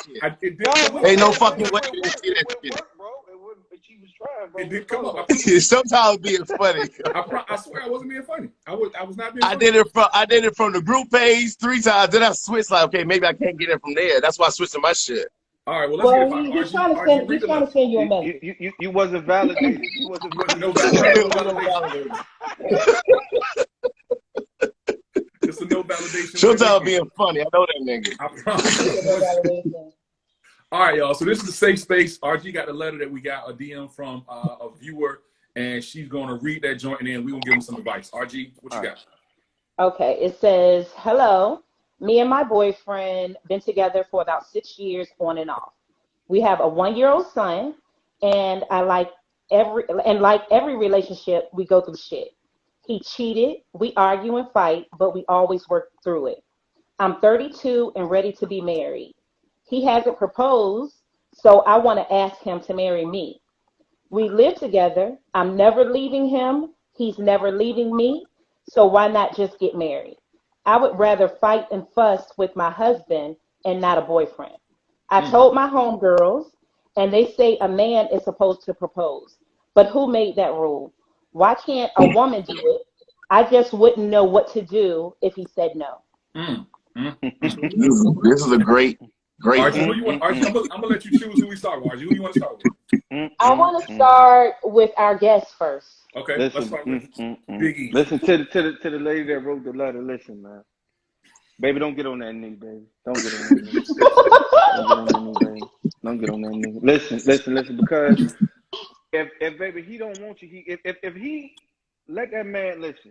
shit. It did come up. Ain't no fucking way you didn't see that shit. Bro. It wouldn't, but she was trying, bro. It did come up. Sometimes being funny. I swear I wasn't being funny. I was not being I funny. did it from the group page 3 times. Then I switched like, okay, maybe I can't get it from there. That's why I switched to my shit. All right, well, let's get Well, he's RG. trying to RG, send. read He's the trying letter. to send you a message. You wasn't validated. You wasn't No validated. validation. It's a no validation. Sometimes being funny. I know that nigga. I promise. All right, y'all. So this is a safe space. RG got the letter that we got, a DM from a viewer, and she's going to read that joint, and then we're going to give him some advice. RG, what you got? Okay, it says, hello. Me and my boyfriend been together for about 6 years on and off. We have a 1-year-old son, and like every relationship, we go through shit. He cheated, we argue and fight, but we always work through it. I'm 32 and ready to be married. He hasn't proposed, so I want to ask him to marry me. We live together. I'm never leaving him. He's never leaving me. So why not just get married? I would rather fight and fuss with my husband and not a boyfriend. I told my homegirls, and they say a man is supposed to propose. But who made that rule? Why can't a woman do it? I just wouldn't know what to do if he said no. This is a great. RG, who you want? RG, I'm gonna let you choose who we start with. RG, who you want to start with? I want to start with our guest first. Okay, Listen, let's start with Big E. Listen to the lady that wrote the letter. Listen, man. Baby, don't get on that knee, baby. Don't get on that knee. Don't get on that knee, baby. Don't get on that knee. Listen, because if baby he don't want you, if he let that man listen.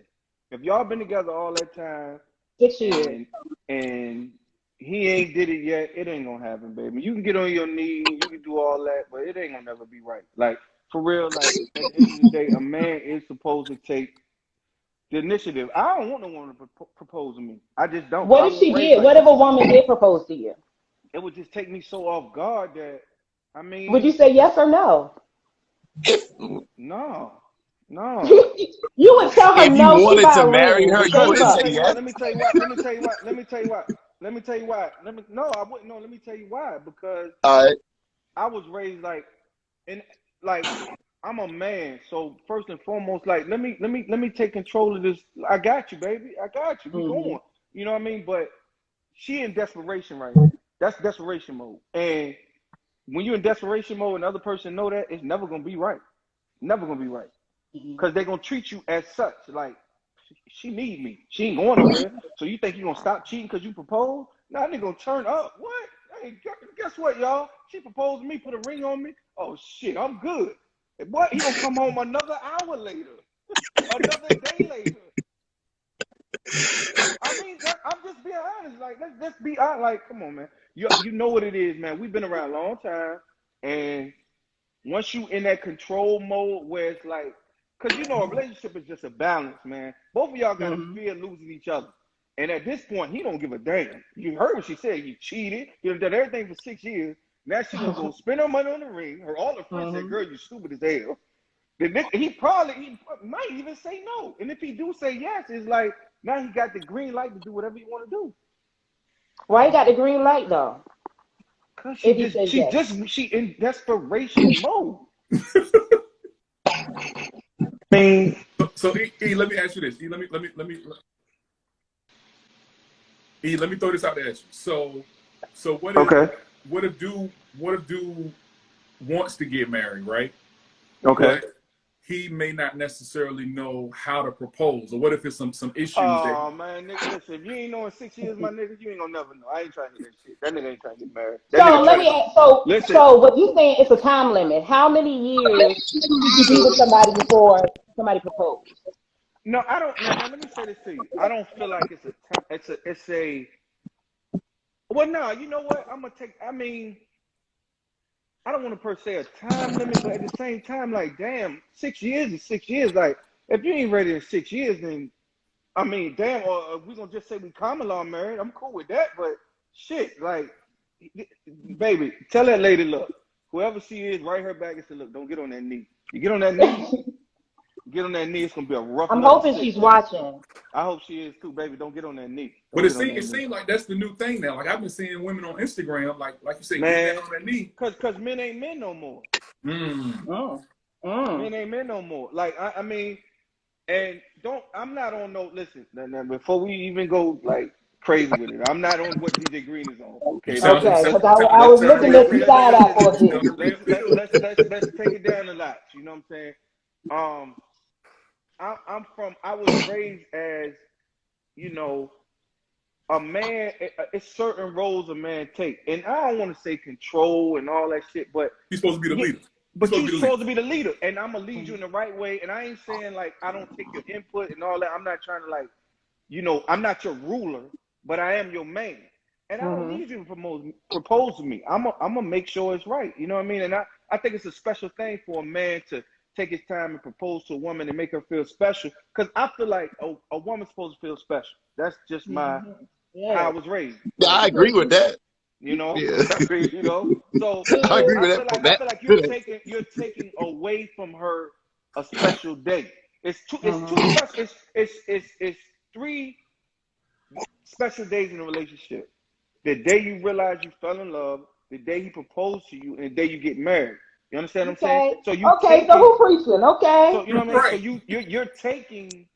If y'all been together all that time, 6 years, and he ain't did it yet, it ain't gonna happen, baby. You can get on your knees, you can do all that, but it ain't gonna never be right. Like for real, like at the end of the day, a man is supposed to take the initiative. I don't want no woman to propose to me. I just don't. what if she did? Like what if a woman did propose to you? It would just take me so off guard that I mean. Would you say yes or no? No. You would tell her If you no. She wanted buy to a marry ring. her, you wouldn't say yes. Let me tell you why. No, I wouldn't. No, let me tell you why. Because I was raised like I'm a man. So first and foremost, like let me take control of this. I got you, baby. I got you. We going. You know what I mean? But she in desperation right now. That's desperation mode. And when you're in desperation mode and the other person know that, it's never gonna be right. Never gonna be right. Because they're gonna treat you as such. Like she need me. She ain't going nowhere. So you think you're gonna stop cheating because you propose? Nah, they gonna turn up. What? Hey, guess what, y'all? She proposed to me, put a ring on me. Oh shit, I'm good. What? He gonna come home another hour later, another day later. I mean, I'm just being honest. Like, let's be honest. Like, come on, man. You know what it is, man. We've been around a long time, and once you in that control mode where it's like, because you know a relationship is just a balance, man. Both of y'all got to fear losing each other. And at this point, he don't give a damn. You heard what she said. You cheated. You done everything for 6 years. Now she gonna go spend her money on the ring. All her friends said, girl, you stupid as hell. He might even say no. And if he do say yes, it's like, now he got the green light to do whatever he want to do. Why you got the green light though? Cause she in desperation mode. I mean, so E, let me ask you this. E, let me throw this out there at you. So what if dude wants to get married, right? Okay. But he may not necessarily know how to propose, or what if it's some issues? Oh man, nigga, listen, if you ain't know in 6 years, my nigga, you ain't gonna never know. I ain't trying to hear that shit. That nigga ain't trying to get married. So let me ask. So what you saying? It's a time limit. How many years should you be with somebody before somebody proposes? No, I don't. Now, let me say this to you. I don't feel like it's a. Well, no, you know what? I'm gonna take. I mean, I don't want to per se a time limit, but at the same time, like, damn, 6 years is 6 years. Like, if you ain't ready in 6 years, then I mean, damn. Or we gonna just say we common law married? I'm cool with that, but shit, like, baby, tell that lady, look, whoever she is, write her back and say, look, don't get on that knee. You get on that knee. Get on that knee. It's gonna be a rough. I'm hoping she's watching. I hope she is too, baby. Don't get on that knee. But it seems like that's the new thing now. Like I've been seeing women on Instagram, like you say, man, get on that knee. Cause men ain't men no more. Mm. Men ain't men no more. Like I mean, and I'm not on no. Listen, now, before we even go like crazy with it, I'm not on what DJ Green is on. Okay. Okay. Because I was looking at the side eye for this. Let's take it down a notch. You know what I'm saying? I was raised as, you know, a man. It's certain roles a man take, and I don't want to say control and all that shit, but he's supposed to be the leader. But you're supposed to be the leader, and I'm gonna lead you in the right way. And I ain't saying like I don't take your input and all that. I'm not trying to like, you know, I'm not your ruler, but I am your man, and I don't need you to propose to me. I'm gonna make sure it's right. You know what I mean? And I think it's a special thing for a man to take his time and propose to a woman and make her feel special. Because I feel like a woman's supposed to feel special. That's just my how I was raised. Yeah, I agree with that. You know, yeah. You know. So I agree with that. I feel like you're taking away from her a special day. It's two special. It's 3 special days in a relationship. The day you realize you fell in love, the day he proposed to you, and the day you get married. You understand what I'm saying? So so who preaching? Okay. So you know what I mean? So you're taking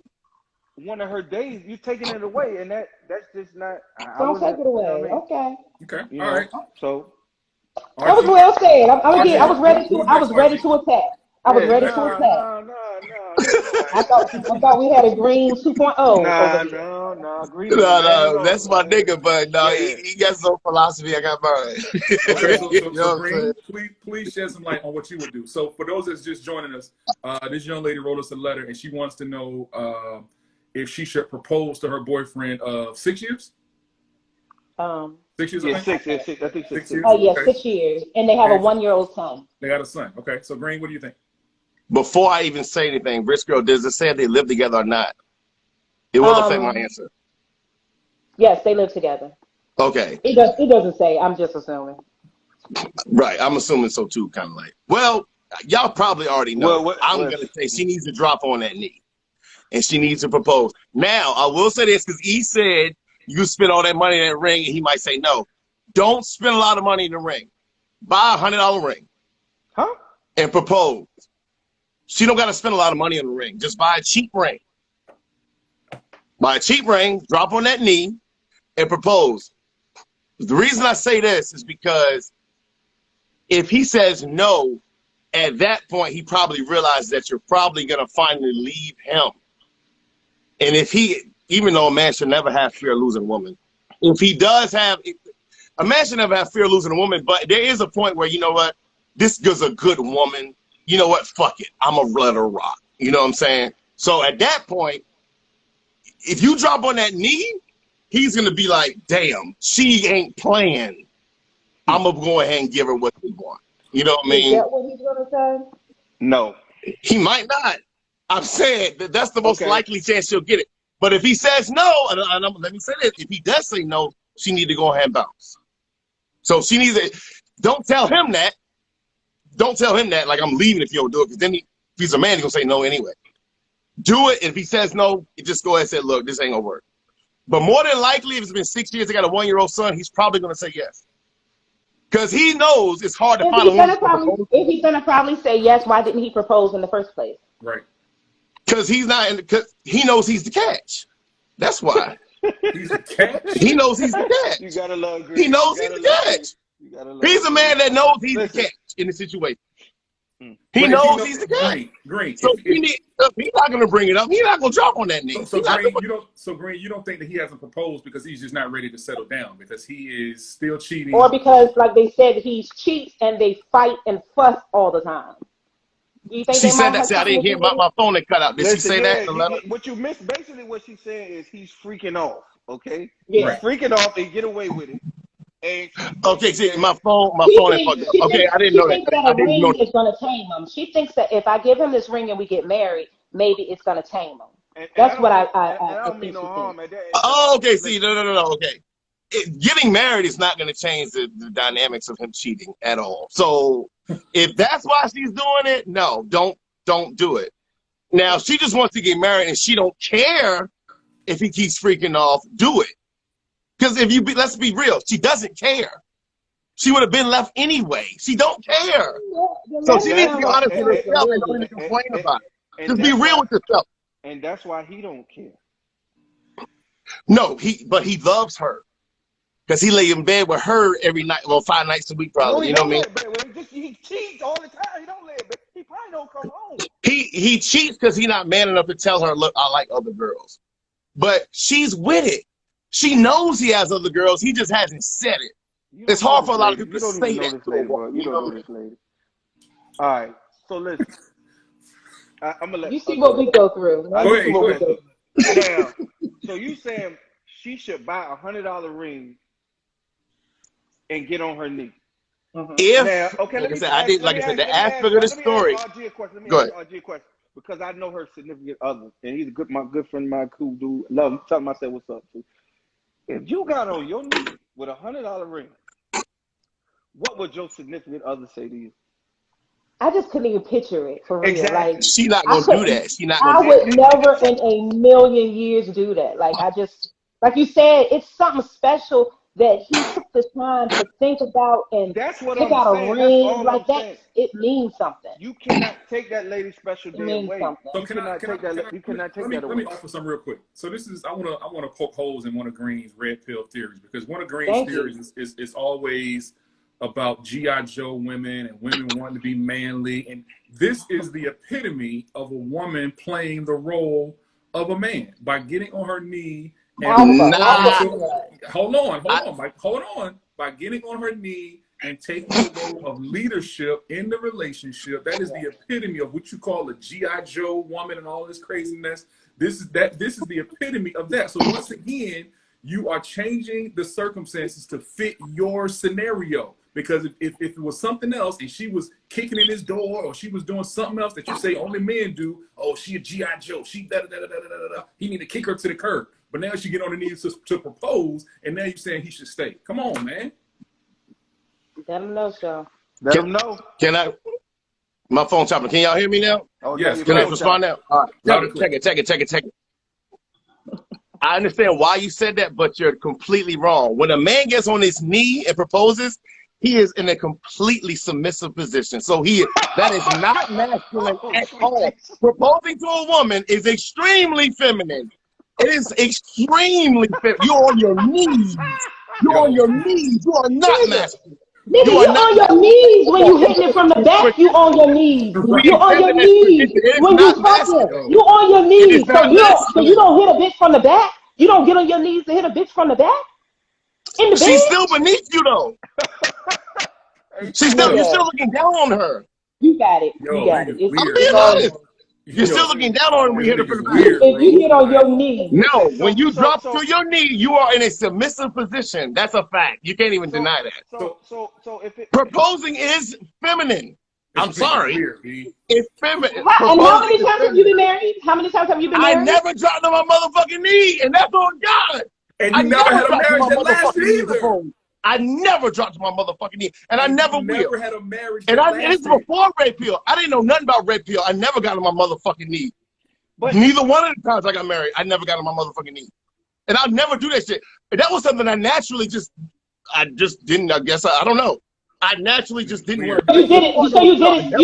one of her days, you're taking it away, and that's just not. Don't take it away. You know what I mean? Okay. You all know, right. So that was well said. I was ready to attack. I was ready to attack. No. I thought we had a green 2.0. No, green. No, that's my nigga, but no, he got some philosophy. I got mine. Okay, so Green, please shed some light on what you would do. So for those that's just joining us, this young lady wrote us a letter, and she wants to know if she should propose to her boyfriend of 6 years. 6 years. Yeah, 6. I think 6 years. Oh yeah, okay. 6 years, and they have a 1-year-old son. They got a son. Okay, so Green, what do you think? Before I even say anything, Rich Girl, does it say if they live together or not? It will affect my answer. Yes, they live together. Okay. It doesn't say. I'm just assuming. Right. I'm assuming so too, kind of like. Well, y'all probably already know. I'm going to say she needs to drop on that knee. And she needs to propose. Now, I will say this because he said you spend all that money in that ring, and he might say no. Don't spend a lot of money in the ring. Buy a $100 ring. And propose. She don't got to spend a lot of money on the ring. Just buy a cheap ring. Buy a cheap ring, drop on that knee, and propose. The reason I say this is because if he says no, at that point, he probably realizes that you're probably going to finally leave him. And if even though a man should never have fear of losing a woman, if he does have, a man should never have fear of losing a woman, but there is a point where, you know what, this girl's a good woman. You know what, fuck it. I'm going to let her rock. You know what I'm saying? So at that point, if you drop on that knee, he's going to be like, damn, she ain't playing. I'm going to go ahead and give her what we want. You know what I mean? Is that what he's going to say? No. He might not. I'm saying that's the most likely chance she'll get it. But if he says no, let me say this, if he does say no, she need to go ahead and bounce. So she needs to, don't tell him that. Don't tell him that, like, I'm leaving if you don't do it, because then if he's a man, he's going to say no anyway. Do it. If he says no, you just go ahead and say, look, this ain't going to work. But more than likely, if it's been 6 years, they got a 1-year-old son, he's probably going to say yes. Because he knows it's hard to find a woman. If he's going to probably say yes, why didn't he propose in the first place? Right. Because he knows he's the catch. That's why. He's the catch? He knows he's the catch. You got to love Green. He knows he's the catch. He's a man that knows he's the catch in the situation. He knows he's the catch. Green. So he's not going to bring it up. He's not going to drop on that knee. So Green, you don't think that he hasn't proposed because he's just not ready to settle down because he is still cheating, or because, like they said, he cheats and they fight and fuss all the time. Do you think she said that? I didn't hear my phone had cut out. Did she say that in the letter? What you missed, basically, what she said is he's freaking off. Okay, yeah. He's freaking off and get away with it. Okay, see, my phone ain't fucked up. Okay, I didn't know that. I didn't know that. Is going to tame him. She thinks that if I give him this ring and we get married, maybe it's going to tame him. That's what I don't mean no harm at that. Oh, okay. See, no. Okay, getting married is not going to change the dynamics of him cheating at all. So if that's why she's doing it, no, don't do it. Now she just wants to get married and she don't care if he keeps freaking off. Do it. Because if you be, let's be real, she doesn't care. She would have been left anyway. She don't care. So she needs to be honest with herself and don't even complain about it. Just be real with yourself. And that's why he don't care. No, but he loves her. Because he lay in bed with her every night, well, 5 nights a week probably. No, you know what I mean? He cheats all the time. He don't lay in bed. He probably don't come home. He cheats because he's not man enough to tell her, look, I like other girls. But she's with it. She knows he has other girls. He just hasn't said it. It's hard for a lot of people to say that. You don't know this lady. All right. So listen. I'm gonna let you see what we go through. Go ahead. Now, so you saying she should buy $100 ring and get on her knee? If now, okay, like I said, the aspect of the story. Go ahead. RG a question because I know her significant other, and he's my good friend, my cool dude. Love him. Tell him I said what's up too. If you got on your knee with $100 ring, what would your significant other say to you? I just couldn't even picture it for real. Exactly. Like She's not gonna do that. She not. I would never in a million years do that. Like I just, like you said, it's something special that he took the time to think about and that's what pick out a ring like that. It means something. You cannot take that lady's special day away. So you cannot take that away. Let me offer some real quick. So this is I wanna poke holes in one of Green's red pill theories because one of Green's theories is always about G.I. Joe women and women wanting to be manly, and this is the epitome of a woman playing the role of a man by getting on her knee. And hold on. By getting on her knee and taking the role of leadership in the relationship, that is the epitome of what you call a G.I. Joe woman and all this craziness. This is the epitome of that. So once again, you are changing the circumstances to fit your scenario. Because if it was something else and she was kicking in his door or she was doing something else that you say only men do, oh, she a G.I. Joe, she da-da-da-da-da-da-da, he need to kick her to the curb. But now she get on her knees to propose, and now you're saying he should stay. Come on, man. Let him know, so. Let him know. Can I? My phone chopping. Can y'all hear me now? Oh, yes. Can I respond now? All right. Take it. I understand why you said that, but you're completely wrong. When a man gets on his knee and proposes, he is in a completely submissive position. So that is not masculine at all. Proposing to a woman is extremely feminine. It is extremely feminine. You're on your knees. You're on your knees. You are not masculine. Nigga, you're on your knees when you hitting it from the back. You on your knees. You're on your knees when you fucking. You on your knees. So you don't hit a bitch from the back. You don't get on your knees to hit a bitch from the back. In the bed. She's still beneath you though. You're still looking down on her. You got it. You got it. You're still looking down on her when we hit her from the back. If you get on your knee. No, when you drop to your knee, you are in a submissive position. That's a fact. You can't even deny that. So if it proposing is feminine. I'm sorry. It's feminine. And how many times have you been married? How many times have you been married? I never dropped to my motherfucking knee, and that's on God. And you never had a marriage that lasted either. I never dropped to my motherfucking knee, and I never will. Never had a marriage. And it's before red pill. I didn't know nothing about red pill. I never got on my motherfucking knee. But neither one of the times I got married, I never got on my motherfucking knee. And I'll never do that shit. And that was something I naturally I didn't. I guess I don't know. I naturally just didn't want to. You did it. So you did it.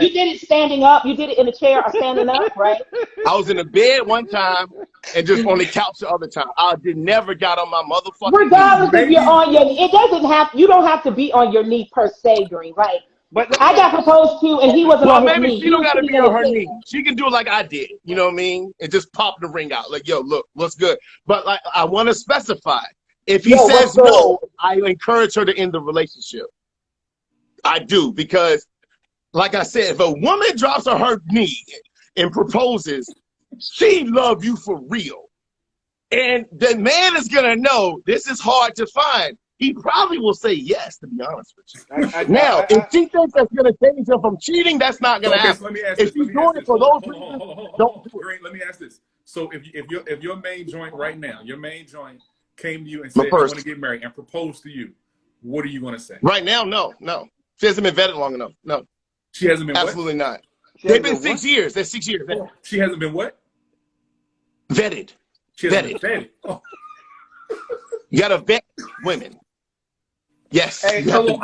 You did it standing up. You did it in a chair or standing up, right? I was in a bed one time and just on the couch the other time. I never got on my motherfucking regardless knee. If you're on your knee, it doesn't have. You don't have to be on your knee per se, Green. Like, but I got proposed to, and he wasn't on his knee. Maybe she don't got to be on her knee. She can do it like I did. You know what I mean? And just pop the ring out. Like, yo, look, what's good? But like, I want to specify. If he says no, I encourage her to end the relationship. I do, because like I said, if a woman drops on her knee and proposes, she love you for real. And the man is going to know this is hard to find. He probably will say yes, to be honest with you. If she thinks that's going to change her from cheating, that's not going to happen. Let me ask if she's doing it for those reasons, don't do it. Let me ask this. So if your main joint right now, came to you and said, I want to get married and proposed to you, what are you going to say? Right now, no. She hasn't been vetted long enough. No. She hasn't been absolutely what? not. They've been 6 years. That's 6 years. Oh, she hasn't been what? Vetted. She hasn't been vetted. Oh. You gotta vet women. Yes. Hey, how long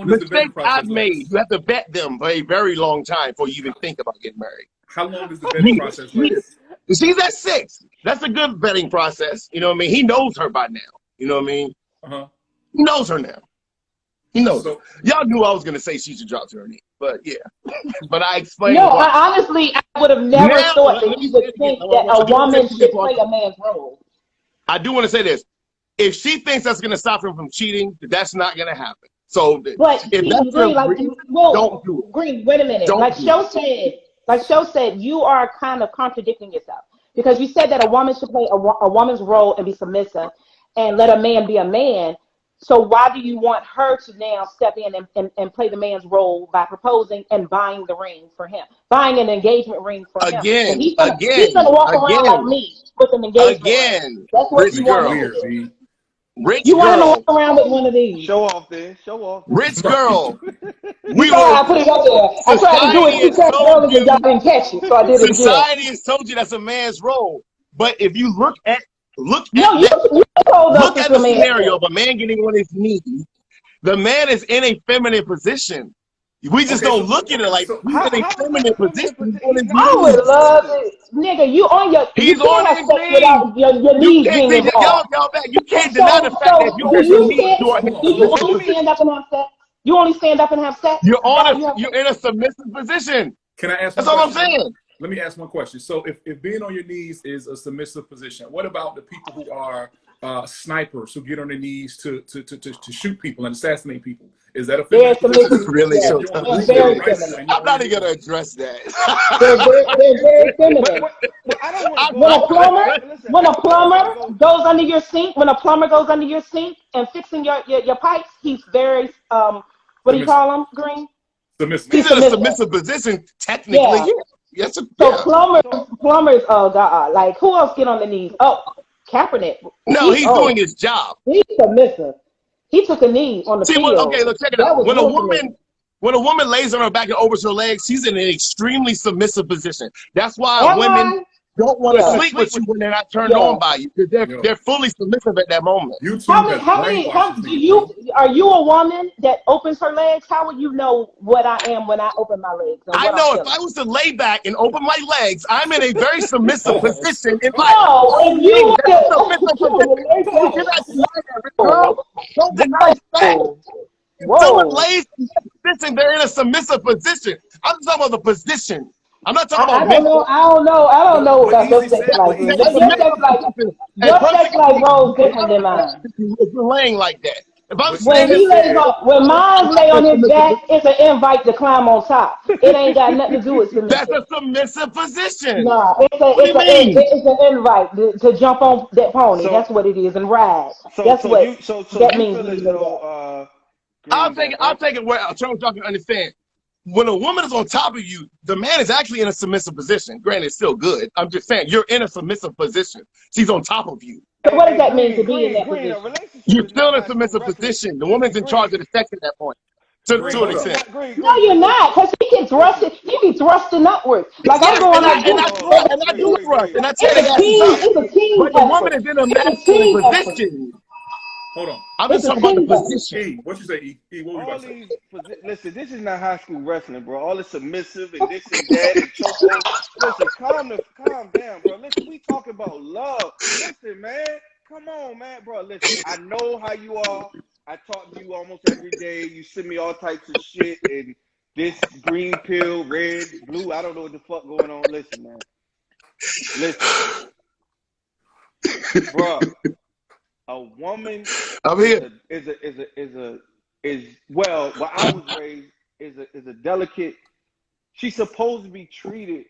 does the vetting process I've made. You have to vet them for a very long time before you even think about getting married. How long does the vetting process last? She's at 6. That's a good vetting process. You know what I mean? He knows her by now. You know what I mean? He knows her now. He knows. So, y'all knew I was gonna say she should drop to her knee, but yeah. But I explained. No, honestly, I would have never thought that you would think that a woman should play a man's role. I do want to say this. If she thinks that's going to stop him from cheating, that's not going to happen. So, but if that's Green, don't do it. Green, wait a minute. Like Sho said, you are kind of contradicting yourself because you said that a woman should play a woman's role and be submissive, and let a man be a man. So why do you want her to now step in and play the man's role by proposing and buying the ring for him, buying an engagement ring for him? He's gonna walk around like me with an engagement ring. That's what you want him to do. You want him to walk around with one of these. Show off then. Show off. Rich girl. I put it up there. I tried to do it 2 times earlier, y'all didn't catch it, so I did it again. Society has told you that's a man's role, but if you look at the scenario of a man getting on his knees, the man is in a feminine position. We just don't look at it like he's in a feminine position. I would love it. Nigga, you on your He's on his knees. Without your knees being involved. You can't deny the fact that you have your knees to him. Do you only stand up and have sex? You only stand up and have sex? You're in a submissive position. Can I ask? That's all I'm saying. Let me ask one question. So if being on your knees is a submissive position, what about the people who are snipers who get on their knees to shoot people and assassinate people? Is that a feminine? Really? I'm not even gonna address that. They're very feminine. When a plumber goes under your sink, and fixing your pipes, he's very what do you call him, Green? Submissive. He's in a submissive position, technically. Yeah. Yes. So plumbers, oh God, like who else get on the knees? Oh, Kaepernick. No, he's doing his job. He's submissive. He took a knee on the field. Okay, look, check it out. When a woman lays on her back and opens her legs, she's in an extremely submissive position. That's why women don't want to sleep with you when they're not turned on by you, because they're fully submissive at that moment. Are you a woman that opens her legs? How would you know what I am when I open my legs? I know if I was to lay back and open my legs, I'm in a very submissive position in life. No, and you don't deny that. Someone lays in that position, they're in a submissive position. I'm talking about the position. I'm not talking about mental. I don't know about your sex life. Your sex life rolls different than mine. If you're laying like that. When mine lay on his back, it's an invite to climb on top. It ain't got nothing to do with submission. That's a submissive position. No, it's an invite to jump on that pony. That's what it is, and ride. That means. I'll take it where y'all can understand. When a woman is on top of you, the man is actually in a submissive position. Granted, it's still good. I'm just saying, you're in a submissive position. She's on top of you. So what does that mean to be in that position? You're still in a submissive position. The woman's in charge of the sex at that point. To an extent. No, you're not, because he be thrusting upwards. Like I'm going like this. And I do thrust. And I tell you it's a team. But the woman is in a masculine position. Hold on. I'm just talking about the position. What you say, E? What were you about to say? Listen, this is not high school wrestling, bro. All this submissive and this and that and chokehold. Listen, calm down, bro. Listen, we talking about love. Listen, man. Come on, man, bro. Listen, I know how you are. I talk to you almost every day. You send me all types of shit and this green pill, red, blue. I don't know what the fuck going on. Listen, man. Listen, bro. A woman is well, what I was raised is a delicate. She's supposed to be treated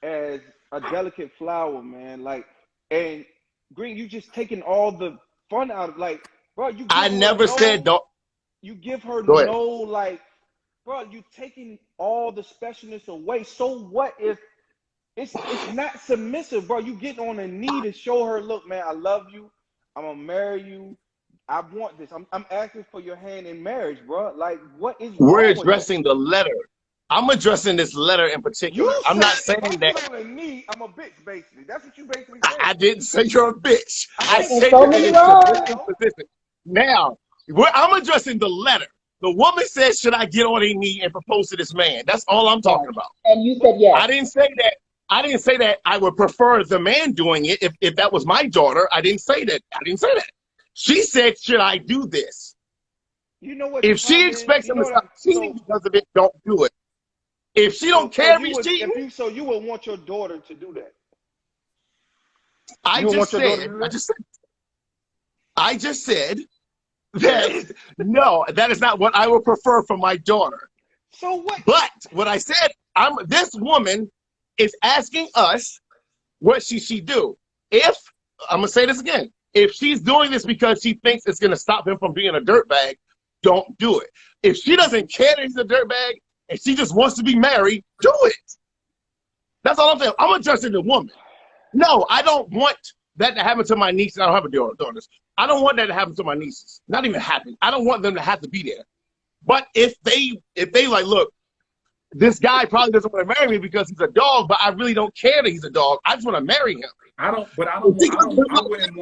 as a delicate flower, man. Like, and Green, you just taking all the fun out of, like, bro. I never said don't. You give her no, like, bro. You taking all the specialness away. So what if it's not submissive, bro? You getting on a knee to show her, look, man, I love you. I'm gonna marry you. I want this. I'm asking for your hand in marriage, bro. Like, what is? We're addressing the letter. I'm addressing this letter in particular. I'm not saying that. On a knee, I'm a bitch, basically. That's what you basically said. I didn't say you're a bitch. I said so that it's a position. Now, I'm addressing the letter. The woman says, should I get on a knee and propose to this man? That's all I'm talking about. And you said yes. I didn't say that I would prefer the man doing it if that was my daughter. I didn't say that. She said, should I do this? You know what? If she expects him to stop cheating because of it, don't do it. If she don't care if he's cheating. So you would want your daughter to do that? I just said that no, that is not what I would prefer for my daughter. So what? But what I said, this woman is asking us what she should do. If, I'm gonna say this again, if she's doing this because she thinks it's gonna stop him from being a dirtbag, don't do it. If she doesn't care that he's a dirtbag and she just wants to be married, do it. That's all I'm saying. I'm addressing the woman. No, I don't want that to happen to my niece. I don't have a daughters. I don't want that to happen to my nieces. Not even happen. I don't want them to have to be there. But if they like, look, this guy probably doesn't want to marry me because he's a dog, but I really don't care that he's a dog. I just want to marry him. I wouldn't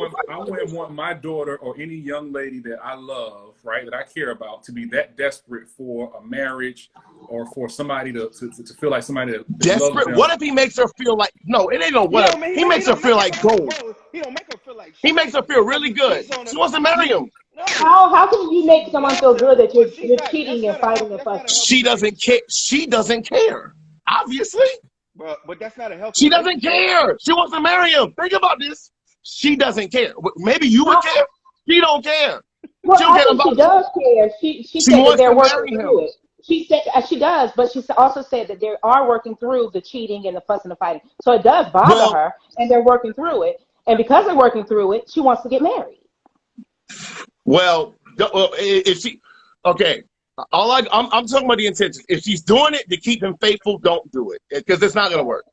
want my daughter or any young lady that I love, right, that I care about, to be that desperate for a marriage or for somebody to feel like somebody that desperate. What if he makes her feel like it ain't no what? He makes her feel like gold. He don't make her feel like. He makes her feel really good. She wants to marry him. How can you make someone feel good that you're cheating and fighting and fussing? She doesn't care. She doesn't care. Obviously. But that's not a healthy. She doesn't care. She wants to marry him. Think about this. She doesn't care. Maybe you would care. She don't care. Well, I think she does care. She said that they're working through it. She said she does, but she also said that they are working through the cheating and the fussing and the fighting. So it does bother her, and they're working through it. And because they're working through it, she wants to get married. Well, if she, okay, I'm talking about the intention. If she's doing it to keep him faithful, don't do it because it's not going to work.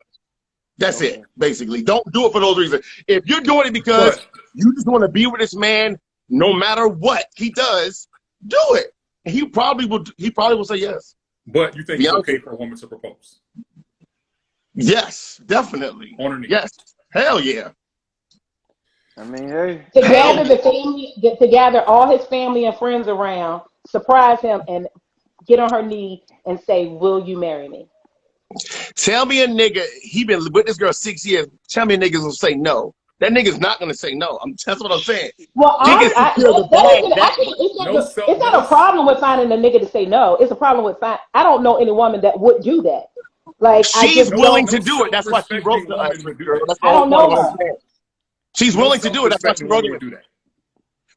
That's it, basically. Don't do it for those reasons. If you're doing it because you just want to be with this man, no matter what he does, do it. He probably will say yes. But you think it's okay for a woman to propose? Yes, definitely. On her knees. Yes, hell yeah. I mean, hey. To gather all his family and friends around, surprise him, and get on her knee and say, "Will you marry me?" Tell me a nigga, he been with this girl 6 years. Tell me a nigga's gonna say no. That nigga's not gonna say no. That's what I'm saying. Well, it's not a problem with finding a nigga to say no. It's a problem with I don't know any woman that would do that. Like she's willing to do it. That's why she wrote to us. I don't know her. She's willing to do it. That's why she wrote it.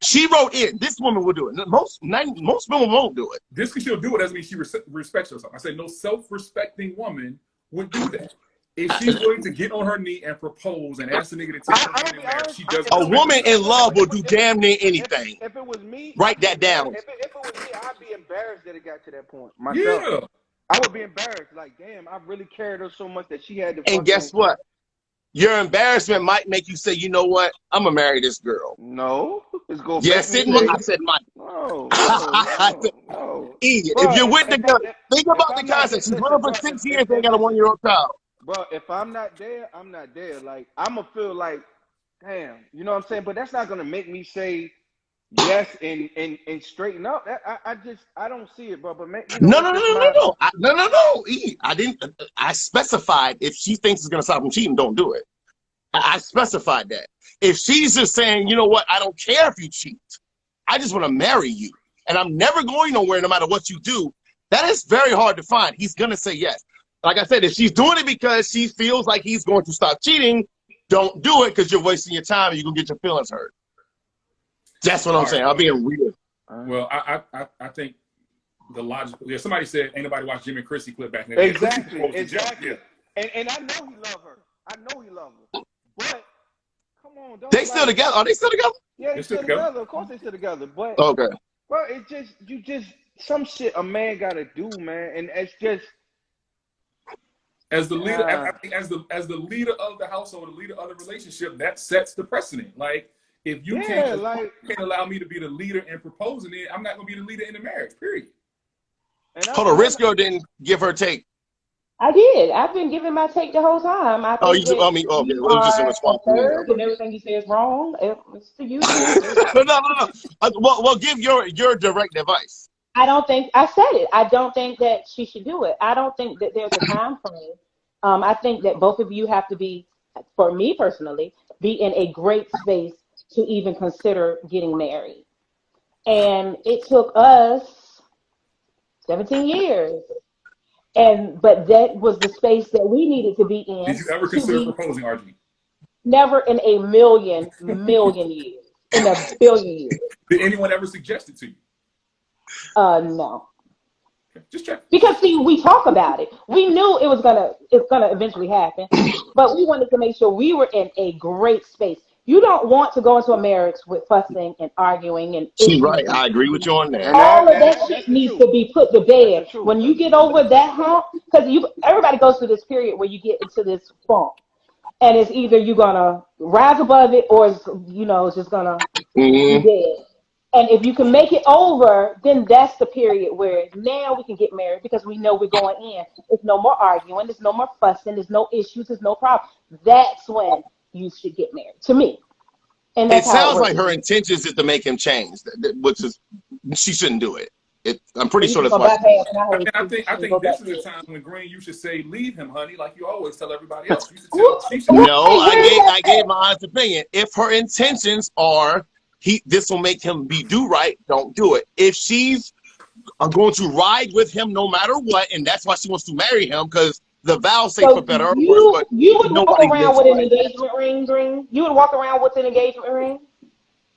She wrote in. This woman will do it. Most women won't do it. Just because she'll do it doesn't mean she respects herself. I said no self-respecting woman would do that. If she's willing to get on her knee and propose and ask the nigga to take her hand in marriage, she doesn't. A woman in love will do damn near anything. If it was me, write that down. If it was me, I'd be embarrassed that it got to that point myself. Yeah. I would be embarrassed. Like, damn, I really carried her so much that she had to. And guess what? Your embarrassment might make you say, you know what? I'm gonna marry this girl. No, it's going. Yes, it might. I said might. No. If you're with the girl, think about the concept. She's running for 6 years. They got a 1-year-old child. Bro, if I'm not there, I'm not there. Like, I'm gonna feel like, damn, you know what I'm saying? But that's not gonna make me say yes and straighten up. I don't see it, bro. But no. I didn't. I specified if she thinks it's gonna stop from cheating, don't do it. I specified that. If she's just saying, you know what, I don't care if you cheat. I just want to marry you, and I'm never going nowhere, no matter what you do. That is very hard to find. He's gonna say yes. Like I said, if she's doing it because she feels like he's going to stop cheating, don't do it because you're wasting your time and you're going to get your feelings hurt. That's what I'm saying. I'm being real. Well, I think the logical. Yeah, somebody said, ain't nobody watched Jimmy and Chrissy clip back in the day. Exactly. Yeah. And I know he love her. But, come on, dog. They still together. Are they still together? Yeah, they're still together. Of course they're still together. But, okay. Bro, it's just, some shit a man got to do, man. And it's just. As the leader, as the leader of the household, the leader of the relationship, that sets the precedent. Like, if you can't allow me to be the leader in proposing it, I'm not gonna be the leader in the marriage. Period. Hold on, Rich Girl didn't give her take. I did. I've been giving my take the whole time. I think okay. Well, it was just a response to me. And everything you say is wrong. It's to you. no. Well, give your direct advice. I said it. I don't think that she should do it. I don't think that there's a time frame. I think that both of you have to be, for me personally, be in a great space to even consider getting married. And it took us 17 years. But that was the space that we needed to be in. Did you ever consider proposing, RG? Never in a million years. In a billion years. Did anyone ever suggest it to you? No. Okay, just check. Because see, we talk about it. We knew it's gonna eventually happen, but we wanted to make sure we were in a great space. You don't want to go into a marriage with fussing and arguing and she's right. I agree with you on that. All of that shit needs to be put to bed. When you get over that hump, because everybody goes through this period where you get into this funk, and it's either you're gonna rise above it or it's just gonna be dead. And if you can make it over, then that's the period where now we can get married because we know we're going in. There's no more arguing. There's no more fussing. There's no issues. There's no problem. That's when you should get married, to me. And it sounds like her intentions is to make him change, which is she shouldn't do it. I'm pretty sure that's why. I think this is the time when Green, you should say, leave him, honey, like you always tell everybody else. No, I gave my honest opinion. If her intentions are this will make him do right, don't do it. If she's going to ride with him no matter what, and that's why she wants to marry him, because the vows say for better or worse. But you would walk around with an engagement ring, Green? You would walk around with an engagement ring?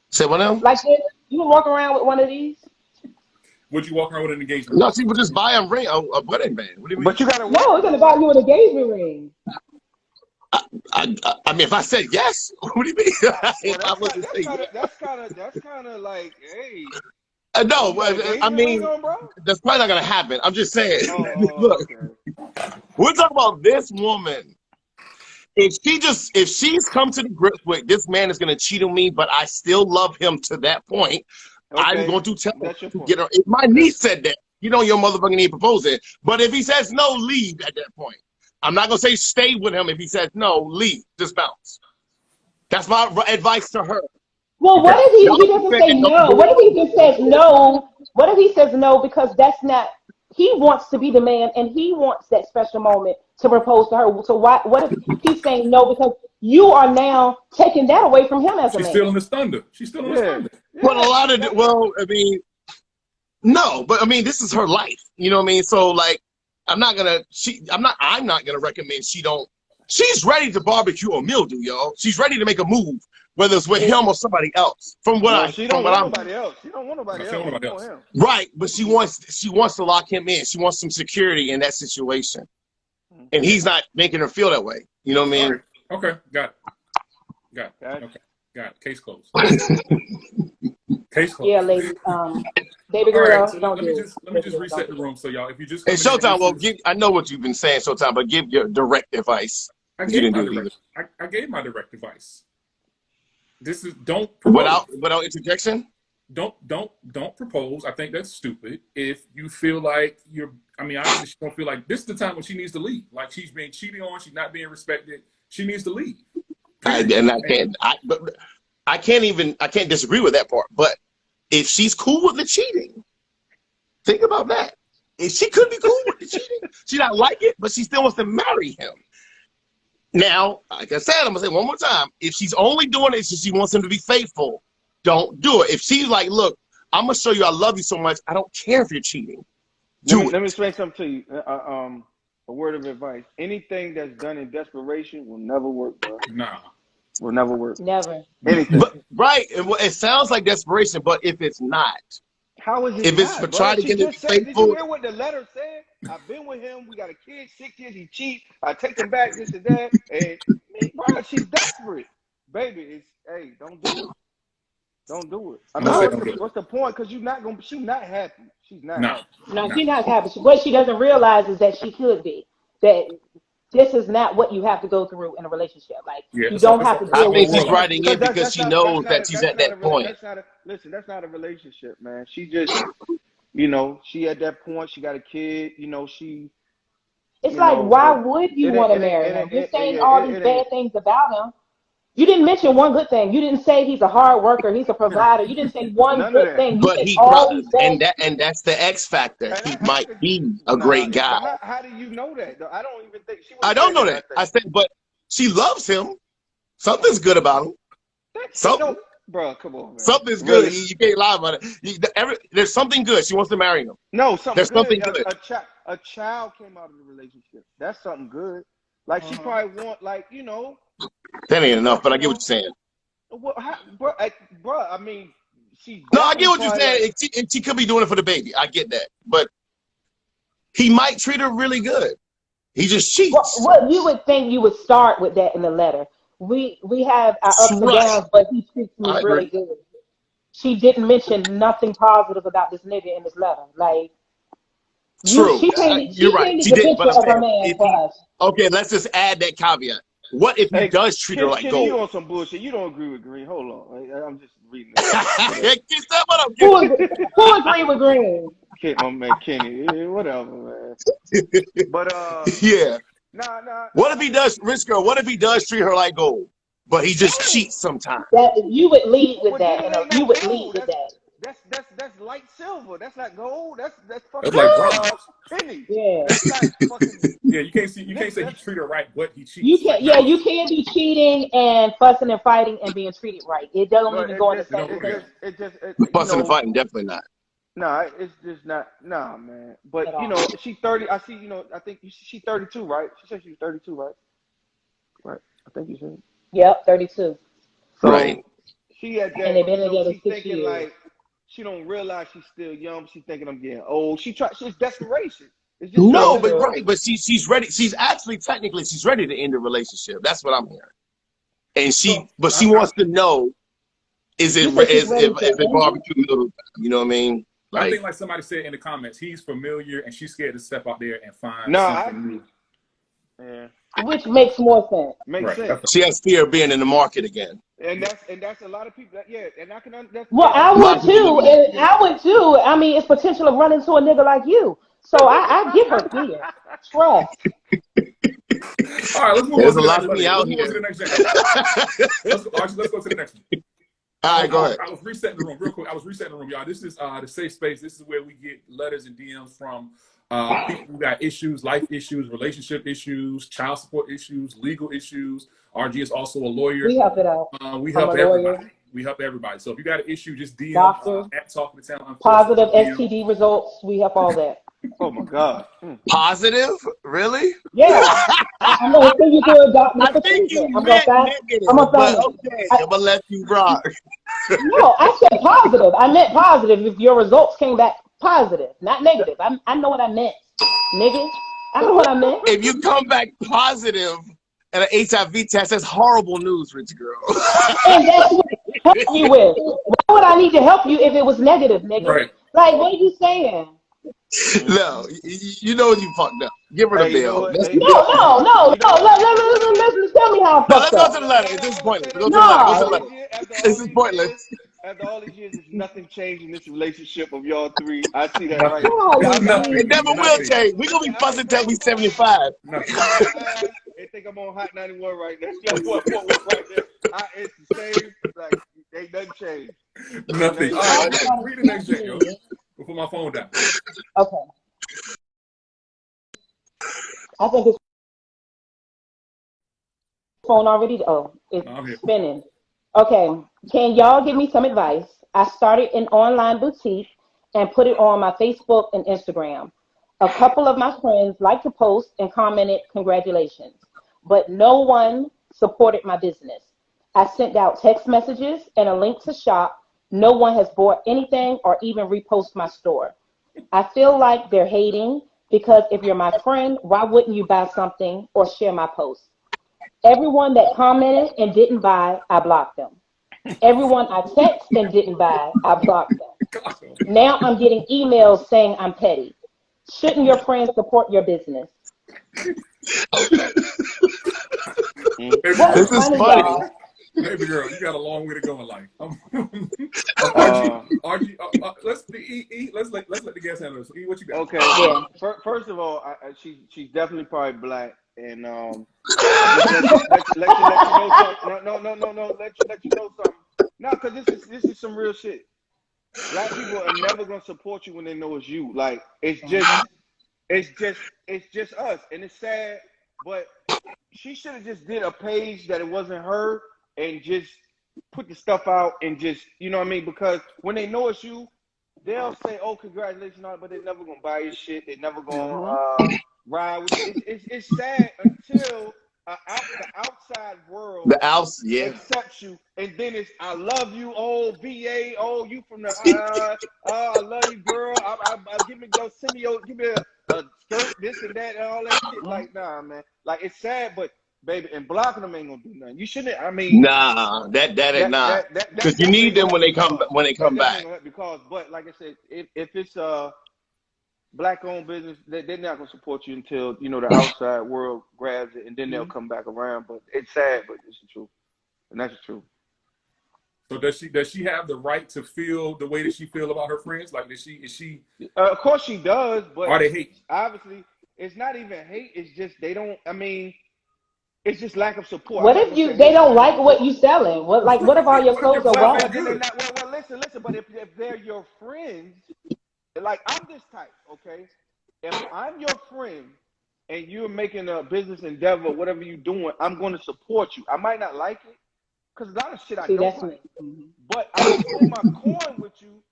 Say what now? Like this? You would walk around with one of these? Would you walk around with an engagement ring? No, she would just buy a ring, a wedding band. What do you mean? But you gotta no, it's gonna buy you an engagement ring. I mean, if I said yes, what do you mean? That's kind of like, hey. No, I mean, that's probably not gonna happen. I'm just saying. Look, we're talking about this woman. If she's come to the grips with this man is gonna cheat on me, but I still love him to that point, I'm going to tell her to get her. If my niece said that, your motherfucking need to propose it. But if he says no, leave at that point. I'm not gonna say stay with him. If he says no, leave. Just bounce. That's my advice to her. Well, what if he doesn't say no? What if he just says no? What if he says no because that's not? He wants to be the man, and he wants that special moment to propose to her. So what if he's saying no because you are now taking that away from him as a man? She's still in his thunder. She's still in his thunder. But no, but I mean, this is her life. You know what I mean? So like, I'm not gonna recommend she's ready to barbecue a meal, y'all. She's ready to make a move, whether it's with him or somebody else. She don't want nobody else. She don't want nobody else. Right, but she wants to lock him in. She wants some security in that situation. And he's not making her feel that way. You know what I mean? Right. Okay, got it. Okay, got it. Case closed. Case closed. Yeah, lady. Baby girl, right, so let me just reset the room. So y'all, if you just hey, Showtime, I know what you've been saying, Showtime, but give your direct advice. I gave my direct advice. This is don't propose. Without interjection. Don't propose. I think that's stupid. If you feel like obviously she don't feel like this is the time when she needs to leave. Like she's being cheated on, she's not being respected. She needs to leave. I can't disagree with that part. But if she's cool with the cheating, think about that. If she could be cool with the cheating, she not like it, but she still wants to marry him. Now, like I said, I'm gonna say one more time: if she's only doing it because she wants him to be faithful, don't do it. If she's like, look, I'm gonna show you I love you so much, I don't care if you're cheating. Let me say something to you. A word of advice: anything that's done in desperation will never work, bro. Nah. Will never work. Never. Anything. But, right. It sounds like desperation, but if it's not. How is it if it's for trying to get it faithful. Did you hear what the letter said? I've been with him. We got a kid, 6 kids. He cheats. I take him back, this and that. And, bro, she's desperate. Baby, hey, don't do it. Don't do it. I mean, what's the point? Because she's not happy. She's not happy. No, she's not happy. What she doesn't realize is that she could be. That this is not what you have to go through in a relationship. Like, you don't have to deal with it. She's writing it because she knows that she's at that point. Listen, that's not a relationship, man. She just, You know, she at that point, she got a kid. You know, It's like, why would you want to marry him? You're saying all these bad things about him. You didn't mention one good thing. You didn't say he's a hard worker. He's a provider. You didn't say one good thing. You but said he all these bad and that's the X factor. He might be a great guy. How do you know that? Though? I don't even think she. I don't know that. I said, but she loves him. Something's good about him. Something. Bro, come on, man. Something's good. Really? You can't lie about it. There's something good. She wants to marry him. No, there's something good. A child came out of the relationship. That's something good. Like she probably want, like, you know. That ain't enough, but I get what you're saying. Well, bro, I mean, no, I get what you're saying. Like, and she could be doing it for the baby. I get that, but he might treat her really good. He just cheats. Well, you would think you would start with that in the letter. We have our ups and downs, but he treats me really good. She didn't mention nothing positive about this nigga in this letter. Like, true. You're right. She did, but okay, let's just add that caveat. What if he does treat her like gold? You on some bullshit. You don't agree with Green. Hold on. I'm just reading Who agree with Green? My man Kenny. Whatever, man. But yeah. Nah. What if he does, rich girl? What if he does treat her like gold, but he just cheats sometimes? You would lead with that. You would lead with that. That's light silver. That's not gold. That's fucking like bronze. penny. Yeah. That's not fucking. Yeah, you can't say he treat her right, but he cheats. You can't. Yeah, you can't be cheating and fussing and fighting and being treated right. It doesn't even go in the same thing. Fussing and fighting, definitely not. Nah, it's just not. Nah, man. But you know, she's 30. I see. You know, I think she's 32, right? She said she was 32, right? Right. I think you said. Yep, 32. So right. She had that. And they've been together 6 thinking years. Like she don't realize she's still young. She's thinking I'm getting old. She's desperation. It's just no, but right. But she's ready. She's actually technically she's ready to end the relationship. That's what I'm hearing. And she wants to know. Is it barbecue noodle? You know what I mean? Like, I think, like somebody said in the comments, he's familiar and she's scared to step out there and find something new. Yeah. Which makes more sense. Makes sense. She has fear of being in the market again. And that's a lot of people. And I can understand. Well, I would too. I mean, it's potential of running into a nigga like you. So I get her fear. Trust. All right, let's move on. There's a lot of me out here. Let's go to the next one. All right, go ahead. I was resetting the room real quick. Y'all. This is the safe space. This is where we get letters and DMs from people who got issues, life issues, relationship issues, child support issues, legal issues. RG is also a lawyer. We help it out. We help everybody. We help everybody. So if you got an issue, just DM at Talking to Town. Positive STD results. We help all that. Oh my God. Positive? Really? Yeah. I'm going to send you to a doctor. I think you meant negative, but okay, I'm going to let you rock. No, I said positive. I meant positive if your results came back positive, not negative. I know what I meant, nigga. I know what I meant. If you come back positive at an HIV test, that's horrible news, rich girl. And that's what I help you with. Why would I need to help you if it was negative, nigga? Right. Like, what are you saying? No, you know you fucked up. Give her the bill. No. Let tell me how I fucked up. Let's go to the letter. This is pointless. Go to the letter. This is pointless. After all these years, there's nothing changed in this relationship of y'all three. I see that right. It never will change. We're going to be fussing until we 75. They think I'm on Hot 91 right now. What right there? It's the same. Like, ain't nothing changed. Nothing. All right, read the next thing, yo. I'll put my phone down. Okay. I think his phone already. Oh, it's spinning. Okay. Can y'all give me some advice? I started an online boutique and put it on my Facebook and Instagram. A couple of my friends like to post and commented congratulations, but no one supported my business. I sent out text messages and a link to shop. No one has bought anything or even reposted my store. I feel like they're hating because if you're my friend, why wouldn't you buy something or share my post? Everyone that commented and didn't buy, I blocked them. Everyone I text and didn't buy, I blocked them. Now I'm getting emails saying I'm petty. Shouldn't your friends support your business? This is funny. Baby girl, you got a long way to go in life. RG, let's let the guest handle this. E, what you got? Okay. Yeah. First of all, she's definitely probably black, and let you know something. No. Let you know something. No, because this is some real shit. Black people are never gonna support you when they know it's you. Like it's just us, and it's sad. But she should have just did a page that it wasn't her, and just put the stuff out, and just, you know what I mean? Because when they know it's you, they'll say, "Oh, congratulations," but they're never gonna buy your shit. They're never gonna ride with you. It's sad until the outside world accepts you, and then it's "I love you, oh VA, oh you from the I love you, girl. Give me a skirt, this and that, and all that shit." Like, nah, man. Like, it's sad, but baby, and blocking them ain't gonna do nothing. You shouldn't. I mean, nah, that ain't not, because you need them when they come back. Because, but like I said, if it's black-owned business, they're not gonna support you until, you know, the outside world grabs it, and then they'll come back around. But it's sad, but it's the truth, and that's the truth. So does she have the right to feel the way that she feel about her friends? Like, is she? Of course she does, but are they hate? Obviously, it's not even hate. It's just they don't. I mean, it's just lack of support. What if they don't like what you selling? What if all your clothes are wrong? Well, listen. But if they're your friends, like I'm this type, okay? If I'm your friend and you're making a business endeavor, whatever you're doing, I'm going to support you. I might not like it, because a lot of shit I don't like. But I will put my coin with you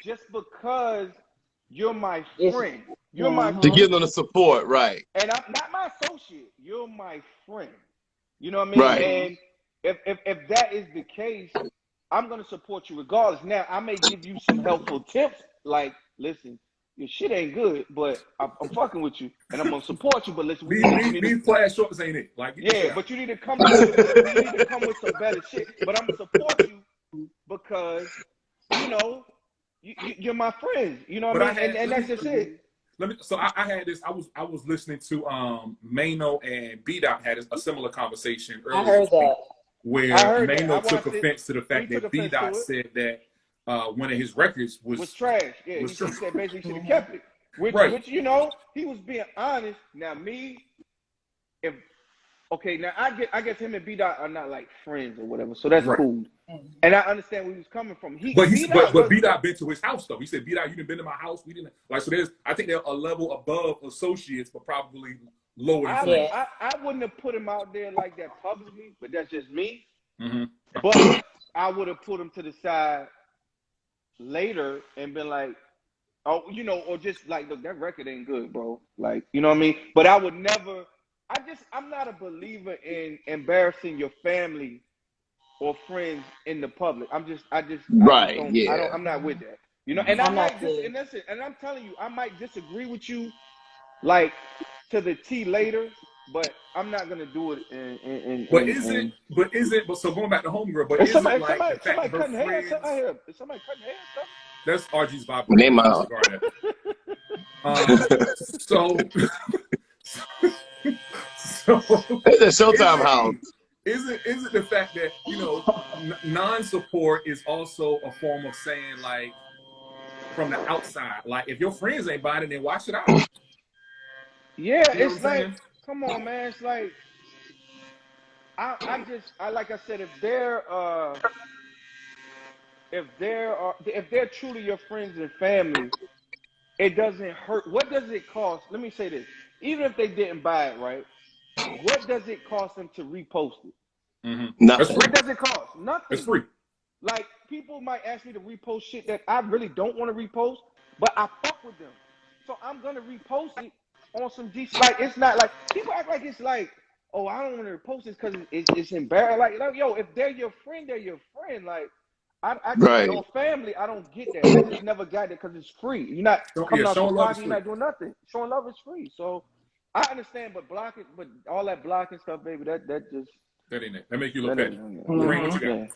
just because you're my friend. You're my friend. To give them the support, right? And I'm not my associate. You're my friend. You know what I mean? Right. And if that is the case, I'm going to support you regardless. Now, I may give you some helpful tips, like, listen, your shit ain't good, but I'm fucking with you, and I'm gonna support you. But listen, these plaid shorts ain't it? Like, yeah, but you need to come with some better shit. But I'm gonna support you because, you know, you're my friend. You know what I mean? And that's just it. So I had this. I was listening to Mano and B-Dot had a similar conversation earlier. I heard that. Where Mano took offense to the fact that B-Dot said that one of his records was trash. Yeah, he said basically should have kept it. Which, you know, he was being honest. Now now I guess him and B-Dot are not like friends or whatever, so that's cool. And I understand where he was coming from. But B-Dot been to his house though. He said, "B-Dot, you didn't been to my house. We didn't like." So I think they're a level above associates, but probably lower than friends. I wouldn't have put him out there like that publicly, but that's just me. But I would have put him to the side later and been like, oh, you know, or just like, look, that record ain't good, bro. Like, you know what I mean? But I would never. I'm not a believer in embarrassing your family or friends in the public. I'm not with that. You know, and and I'm telling you, I might disagree with you, like, to the T later, but I'm not gonna do it. But so going back to Homegirl, but is somebody cutting hair? Is somebody cutting hair? That's RG's vibe. Name out. So it's a Showtime house. Is it the fact that, you know, non-support is also a form of saying, like, from the outside, like, if your friends ain't buying it, then watch it out. Yeah, you know it's like, come on, man. It's like, I like I said, if they're truly your friends and family, it doesn't hurt. What does it cost? Let me say this: even if they didn't buy it, right? What does it cost them to repost it? Nothing. What does it cost? Nothing. It's free. Like, people might ask me to repost shit that I really don't want to repost, but I fuck with them, so I'm gonna repost it on some decent. Like, it's not like people act like it's like, oh, I don't want to repost this because it's embarrassing. Like, yo, if they're your friend, they're your friend. Like, I no family, I don't get that. I just never got it because it's free. You're not coming out the block, you're not doing nothing. Showing love is free. So I understand, but blocking, but all that blocking stuff, baby, that just that ain't it. That make you look petty. What you got?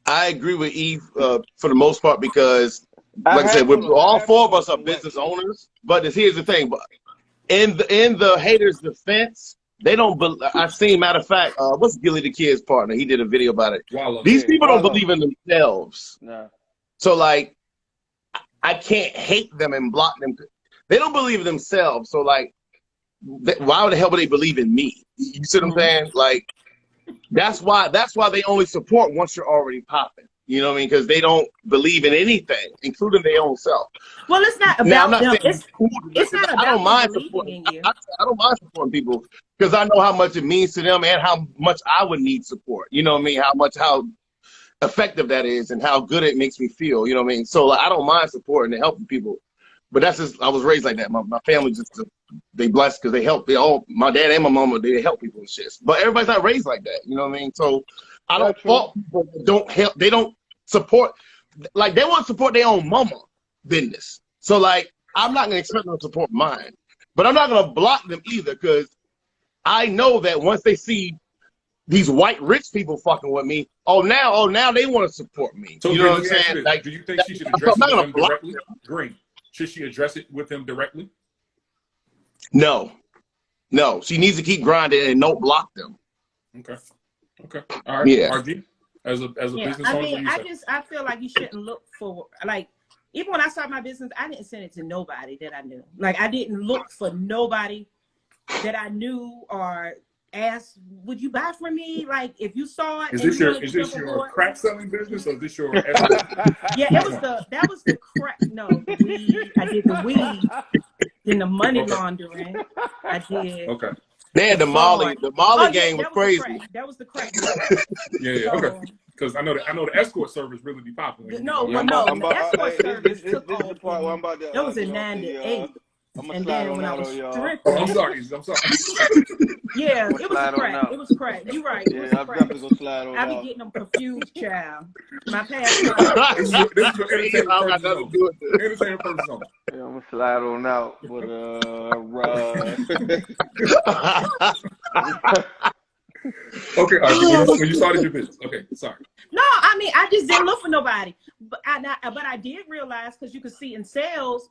I agree with Eve for the most part, because, like I said, all four of us are business owners. But here's the thing: but in the haters' defense, They don't. I've seen. Matter of fact, what's Gilly the Kid's partner? He did a video about it. These people don't believe in themselves. Nah. So like, I can't hate them and block them. They don't believe in themselves. So like, why the hell would they believe in me? You see what I'm saying? Like, that's why they only support once you're already popping. You know what I mean? Because they don't believe in anything, including their own self. Well, it's not about them. It's not about I don't mind believing in you. I don't mind supporting people because I know how much it means to them and how much I would need support. You know what I mean? How effective that is and how good it makes me feel. You know what I mean? So like, I don't mind supporting and helping people. But that's just, I was raised like that. My family just, they blessed because they help. My dad and my mama, they help people and shit. But everybody's not raised like that. You know what I mean? So I don't fault people that don't help. They don't support, like they want to support their own mama business. So like, I'm not going to expect them to support mine. But I'm not going to block them either because I know that once they see these white rich people fucking with me, now they want to support me. So you know what I'm saying? Like, do you think she should address it with them directly? Green. Should she address it with them directly? No. She needs to keep grinding and don't block them. Okay. All right. Yeah. RG, as a business owner, I feel like you shouldn't look for, like, even when I started my business, I didn't send it to nobody that I knew. Like, I didn't look for nobody that I knew or ask, would you buy from me? Like, if you saw it. Is this your crack selling business or is this your Yeah, that was the crack. No, the weed. I did the weed. Then the money laundering. I did. Okay. Man, the Molly gang was crazy. That was the crack. Yeah. Okay. Because I know the escort service really be popping. The escort service took off. That was in 98. And then when I was stripping, I'm sorry. Yeah, it was crack. It was crack. You're right. It was crack. I be getting them confused, child. My past. This is your entertainment person. Yeah, I'm gonna slide on out, but Okay, when you started your business. Okay, sorry. No, I mean I just didn't look for nobody, but I did realize because you could see in sales.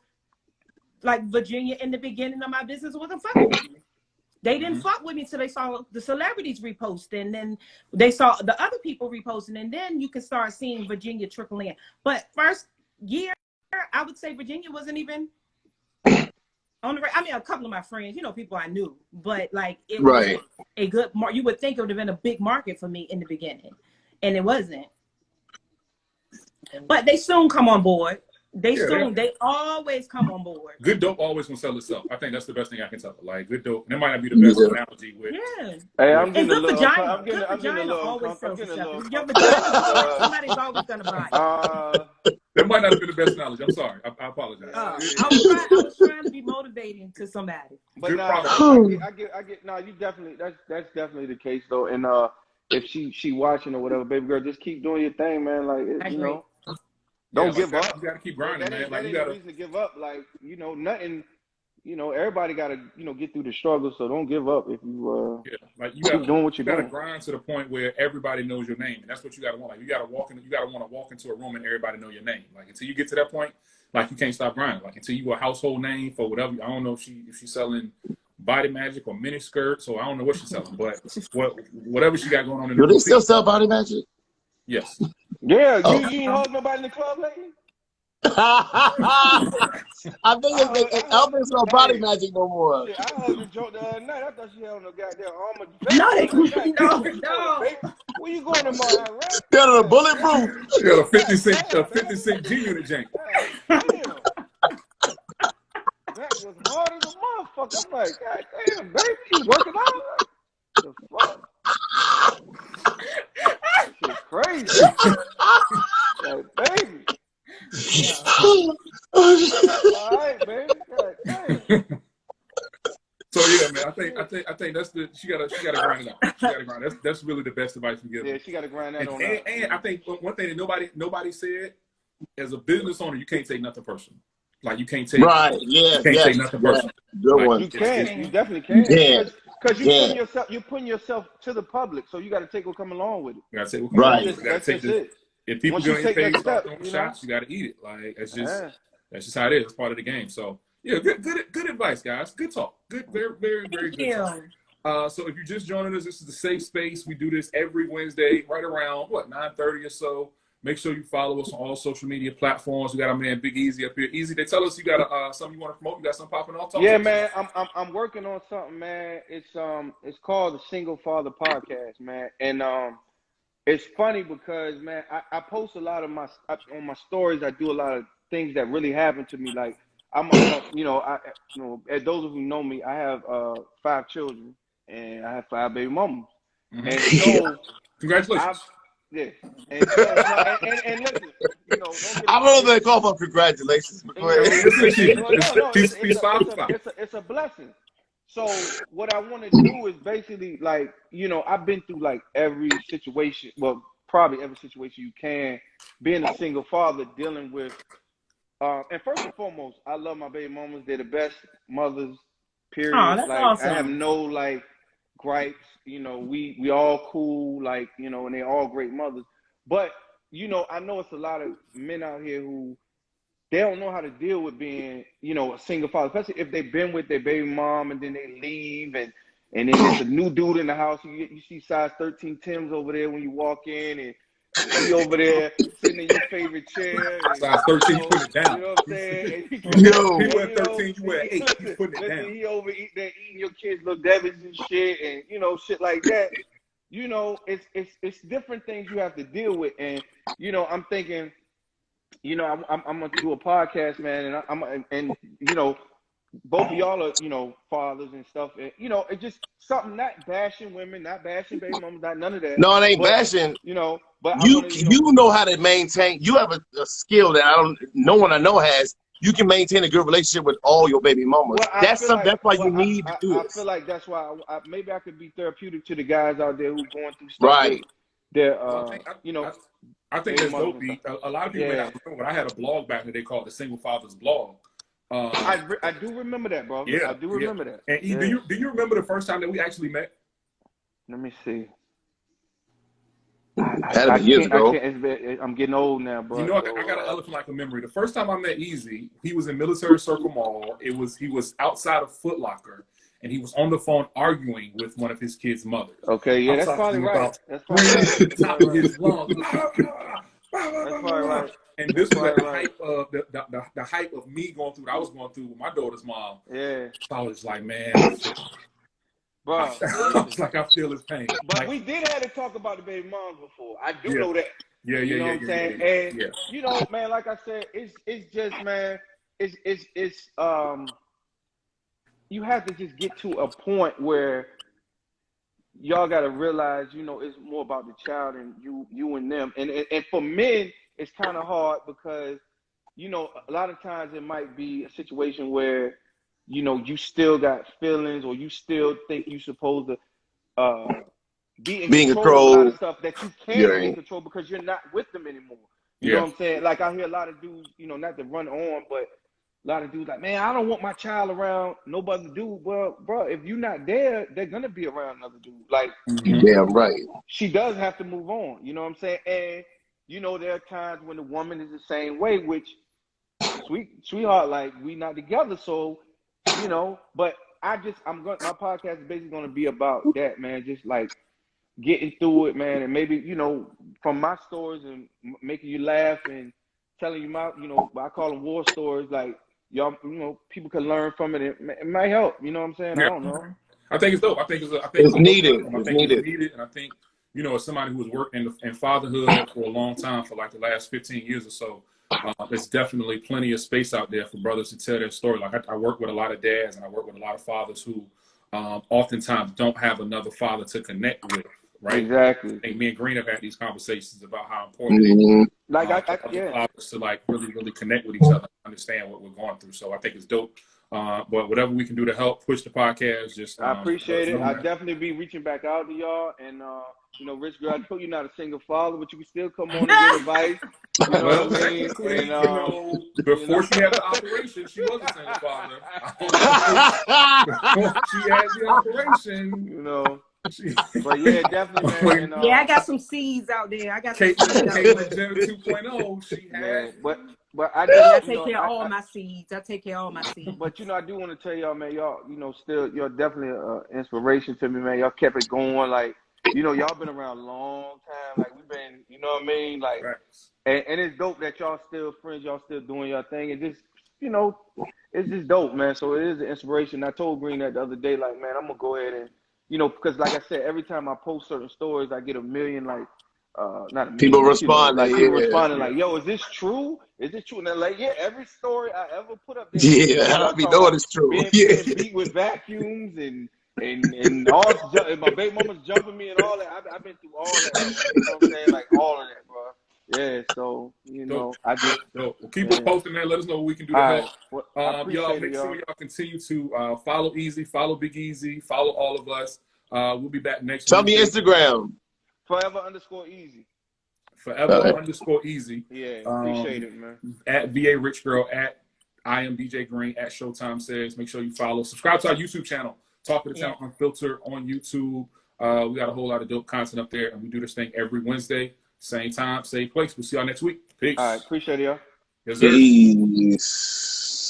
Like Virginia in the beginning of my business wasn't fucking with me. They didn't fuck with me till they saw the celebrities reposting, and then they saw the other people reposting, and then you can start seeing Virginia trickle in. But first year, I would say Virginia wasn't even on the. I mean, a couple of my friends, people I knew, but like it was a good. You would think it would have been a big market for me in the beginning, and it wasn't. But they soon come on board. They always come on board. Good dope always gonna sell itself. I think that's the best thing I can tell. Like good dope, and it might not be the best analogy with. Yeah. Hey, I'm getting good a little. vagina. I'm getting a little. Always sells itself. Your vagina, somebody's always gonna buy it. That might not have been the best analogy. I'm sorry. I apologize. I was trying to be motivating to somebody. But I get. No, you definitely. That's definitely the case though. And if she watching or whatever, baby girl, just keep doing your thing, man. Like Don't give up. You gotta keep grinding, man. Like you got reason to give up. Like nothing. Everybody gotta get through the struggle. So don't give up if you like you keep doing what you're doing. You gotta grind to the point where everybody knows your name, and that's what you gotta want. Like you gotta want to walk into a room and everybody know your name. Like until you get to that point, like you can't stop grinding. Like until you a household name for whatever. I don't know if she's selling Body Magic or mini skirts, so I don't know what she's selling, but whatever she got going on. Do they still sell Body Magic? Yes. Yeah, you ain't hug nobody in the club lately? I think Elvis on Body Magic no more. Yeah, I heard the joke the other night. I thought she had on no goddamn armor. No. Where you going tomorrow, right? Got a bulletproof. She got a 50 cent G unit jank. Damn. That was hard as a motherfucker. I'm like, God damn, baby, you working out? The fuck? Shit crazy. Like, baby. All right, baby. God damn. So yeah, man. I think that's she gotta grind it out. She gotta grind. That's really the best advice we give. Yeah, she gotta grind that on. And I think one thing that nobody said, as a business owner, you can't take nothing personal. Like you can't take take nothing personal. Good one. You can. You definitely can. Yeah. Because you're putting yourself to the public, so you got to take what come along with it. You got to take what comes along. You got to take this. If people get paid for shots, you got to eat it. Like that's just how it is. It's part of the game. So yeah, good advice, guys. Good talk. Good, very, very, very good talk. So if you're just joining us, this is the Safe Space. We do this every Wednesday, right around, 9:30 or so. Make sure you follow us on all social media platforms. We got our man Big Easy up here. Easy, they tell us you got something you want to promote. You got something popping off? Yeah, man. I'm working on something, man. It's called the Single Father Podcast, man. And it's funny because, man, I post a lot of on my stories. I do a lot of things that really happened to me. Like as those of you who know me, I have 5 children and I have 5 baby mamas. Mm-hmm. And so, congratulations. Yeah, and listen, I don't know if they call for congratulations, but go ahead. It's a blessing. So what I want to do is basically, like, I've been through like every situation, well, probably every situation you can, being a single father, dealing with, and first and foremost, I love my baby mamas. They're the best mothers, period. Oh, that's awesome. I have no gripes. We all cool, and they're all great mothers. But, I know it's a lot of men out here who, they don't know how to deal with being, a single father, especially if they've been with their baby mom and then they leave and then there's a new dude in the house. You see size 13 Tims over there when you walk in, and he over there sitting in your favorite chair. And, size 13, you put it down. You know what I'm saying? You wear 13, you wear 8. You put it down. He over eating your kids little Devons and shit, and shit like that. It's different things you have to deal with, and I'm thinking, I'm gonna do a podcast, man, and both of y'all are fathers and stuff, and it's just something, not bashing women, not bashing baby mamas, not none of that. No, it ain't bashing. But you know how to maintain. You have a skill that no one I know has. You can maintain a good relationship with all your baby mamas. Well, that's why you need to do it. I feel like that's why maybe I could be therapeutic to the guys out there who going through stuff. Right. I think that's dope. A lot of people may not remember, but I had a blog back that they called the Single Fathers Blog. I do remember that, bro. Yeah, I do remember that. And do you remember the first time that we actually met? Let me see. Years ago. I'm getting old now, bro. I got an elephant like a memory. The first time I met Easy, he was in Military Circle Mall. He was outside of Foot Locker, and he was on the phone arguing with one of his kids' mothers. Okay, yeah, that's probably right. That's probably right. Top of his lungs. That's probably right. And this was at the hype of the hype of me going through what I was going through with my daughter's mom. Yeah. So I was like, man, bro, I was like, I feel his pain. But we did have to talk about the baby moms before. I do know that. Yeah, you know what I'm saying? And man, like I said, it's just, man, it's you have to just get to a point where y'all got to realize, it's more about the child and you and them. And for men, it's kind of hard because, a lot of times it might be a situation where, you still got feelings, or you still think you're supposed to be in control of a lot of stuff that you can't be in control because you're not with them anymore. You know what I'm saying? Like, I hear a lot of dudes, not to run on, but a lot of dudes like, man, I don't want my child around no other dude. Well, bro, if you're not there, they're gonna be around another dude. Like, yeah, right. She does have to move on. You know what I'm saying? And there are times when the woman is the same way, which, sweetheart, like, we not together, so but my podcast is basically going to be about that, man. Just like getting through it, man. And maybe, from my stories and making you laugh and telling you my, I call them war stories. Like, y'all, people can learn from it. It might help. You know what I'm saying? Yeah. I don't know. I think it's dope. I think it's needed. It's needed. And I think, as somebody who has worked in fatherhood for a long time, for like the last 15 years or so, there's definitely plenty of space out there for brothers to tell their story. Like, I work with a lot of dads, and I work with a lot of fathers who oftentimes don't have another father to connect with, right? Exactly. I think me and Green have had these conversations about how important it is fathers to, like, really, really connect with each other, understand what we're going through. So I think it's dope. But whatever we can do to help push the podcast, just I appreciate it. I'll definitely be reaching back out to y'all. And Rich Girl, I know you're not a single father, but you can still come on and get advice. You know what I mean? And, before she had the operation, she was a single father. Before she had the operation, But yeah, definitely, man. And, I got some seeds out there. I got some Caitlyn Jenner 2.0. She had. But But I take care of all my seeds. I take care of all my seeds. But I do want to tell y'all, man, y'all, still, you're definitely an inspiration to me, man. Y'all kept it going, like, y'all been around a long time. Like, we've been, you know what I mean? Like, right. and it's dope that y'all still friends, y'all still doing y'all thing. And just, it's just dope, man. So it is an inspiration. I told Green that the other day, like, man, I'm going to go ahead and, because like I said, every time I post certain stories, I get a million, like, not a million, people responding, like people responding, like, yo, is this true? Is this true? And they're like, yeah, every story I ever put up there, I be knowing it's true. Being beat with vacuums and all, and my baby mama's jumping me and all that. I've been through all that, man. You know what I'm saying? Like all of that, bro. Yeah, so I just well, keep us posting, man. Let us know what we can do to help. Well, y'all make sure y'all continue to follow Easy, follow Big Easy, follow all of us. We'll be back next week. Tell me Instagram. Forever_easy. Forever_easy. Yeah, appreciate it, man. At VA Rich Girl, at I am DJ Green, at Showtime Says. Make sure you follow. Subscribe to our YouTube channel, Talk of the Town Unfiltered on YouTube. We got a whole lot of dope content up there, and we do this thing every Wednesday, same time, same place. We'll see y'all next week. Peace. All right, appreciate it, y'all. Yes, sir. Peace.